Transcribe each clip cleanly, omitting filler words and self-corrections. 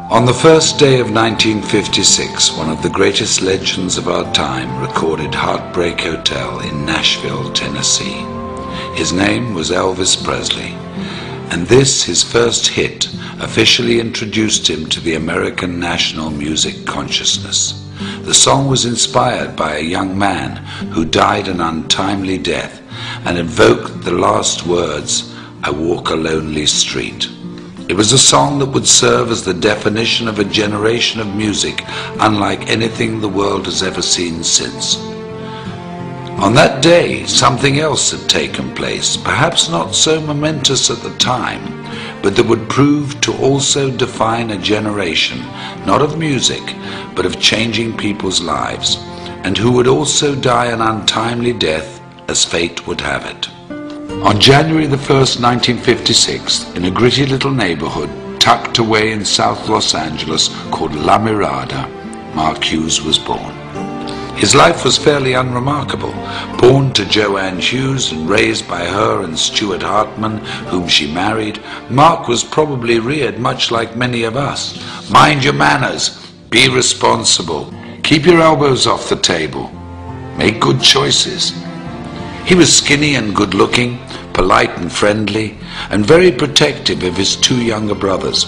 On the first day of 1956, one of the greatest legends of our time recorded Heartbreak Hotel in Nashville, Tennessee. His name was Elvis Presley, and this, his first hit, officially introduced him to the American national music consciousness. The song was inspired by a young man who died an untimely death and invoked the last words, "I walk a lonely street." It was a song that would serve as the definition of a generation of music unlike anything the world has ever seen since. On that day, something else had taken place, perhaps not so momentous at the time, but that would prove to also define a generation, not of music, but of changing people's lives, and who would also die an untimely death as fate would have it. On January the 1st, 1956, in a gritty little neighborhood tucked away in South Los Angeles called La Mirada, Mark Hughes was born. His life was fairly unremarkable. Born to Joanne Hughes and raised by her and Stuart Hartman, whom she married, Mark was probably reared much like many of us. Mind your manners, be responsible, keep your elbows off the table, make good choices. He was skinny and good-looking, polite and friendly, and very protective of his two younger brothers.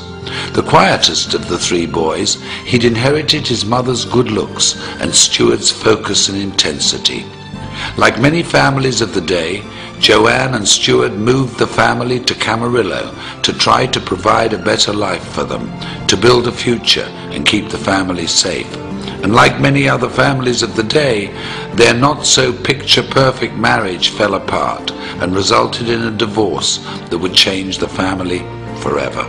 The quietest of the three boys, he'd inherited his mother's good looks and Stuart's focus and intensity. Like many families of the day, Joanne and Stuart moved the family to Camarillo to try to provide a better life for them, to build a future and keep the family safe. And like many other families of the day, their not-so-picture-perfect marriage fell apart and resulted in a divorce that would change the family forever.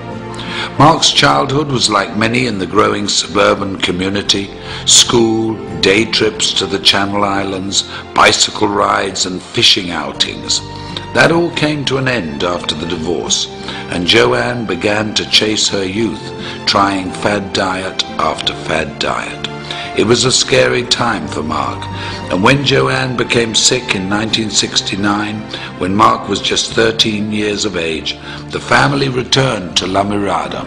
Mark's childhood was like many in the growing suburban community: school, day trips to the Channel Islands, bicycle rides and fishing outings. That all came to an end after the divorce, and Joanne began to chase her youth, trying fad diet after fad diet. It was a scary time for Mark, and when Joanne became sick in 1969, when Mark was just 13 years of age, the family returned to La Mirada.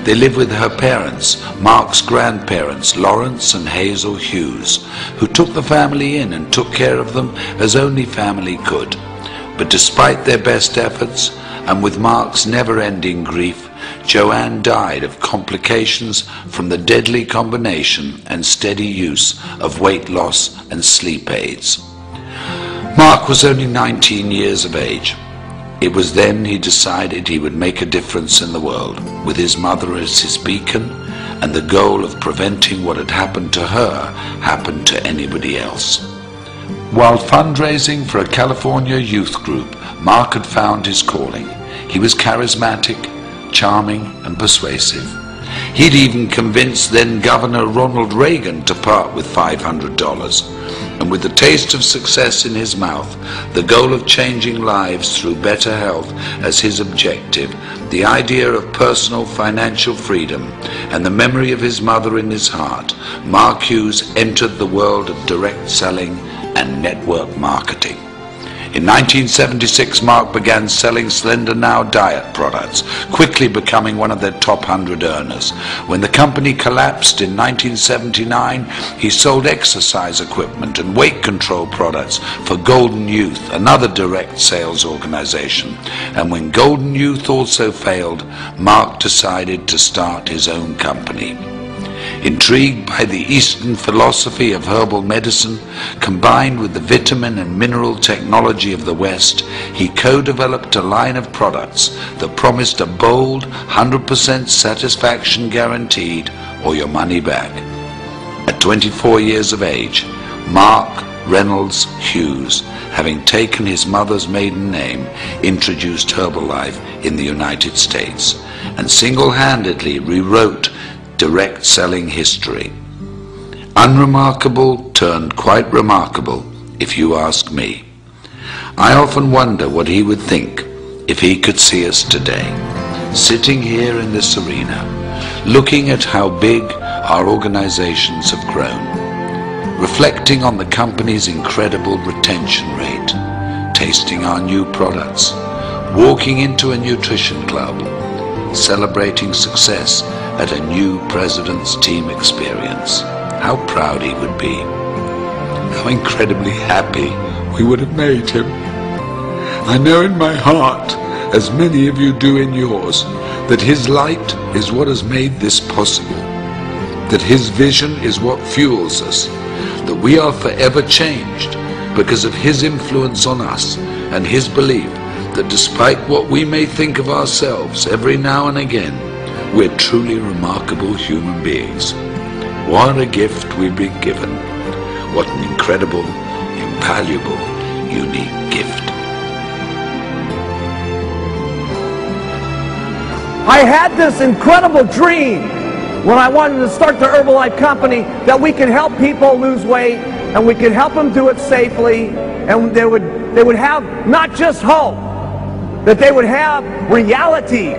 They lived with her parents, Mark's grandparents, Lawrence and Hazel Hughes, who took the family in and took care of them as only family could. But despite their best efforts, and with Mark's never-ending grief, Joanne died of complications from the deadly combination and steady use of weight loss and sleep aids. Mark was only 19 years of age. It was then he decided he would make a difference in the world, with his mother as his beacon, and the goal of preventing what had happened to her happened to anybody else. While fundraising for a California youth group, Mark had found his calling. He was charismatic, charming and persuasive. He'd even convinced then Governor Ronald Reagan to part with $500. And with the taste of success in his mouth, the goal of changing lives through better health as his objective, the idea of personal financial freedom, and the memory of his mother in his heart, Mark Hughes entered the world of direct selling and network marketing. In 1976, Mark began selling Slender Now diet products, quickly becoming one of their top 100 earners. When the company collapsed in 1979, he sold exercise equipment and weight control products for Golden Youth, another direct sales organization. And when Golden Youth also failed, Mark decided to start his own company. Intrigued by the Eastern philosophy of herbal medicine, combined with the vitamin and mineral technology of the West, he co-developed a line of products that promised a bold 100% satisfaction guaranteed or your money back. At 24 years of age, Mark Reynolds Hughes, having taken his mother's maiden name, introduced Herbalife in the United States and single-handedly rewrote direct selling history. Unremarkable turned quite remarkable, if you ask me. I often wonder what he would think if he could see us today, sitting here in this arena, looking at how big our organizations have grown, reflecting on the company's incredible retention rate, tasting our new products, walking into a nutrition club, celebrating success at a new president's team experience, how proud he would be. How incredibly happy we would have made him. I know in my heart, as many of you do in yours, that his light is what has made this possible, that his vision is what fuels us, that we are forever changed because of his influence on us and his belief that despite what we may think of ourselves every now and again, we're truly remarkable human beings. What a gift we've been given. What an incredible, invaluable, unique gift. I had this incredible dream when I wanted to start the Herbalife company that we could help people lose weight and we could help them do it safely, and they would have not just hope, that they would have reality.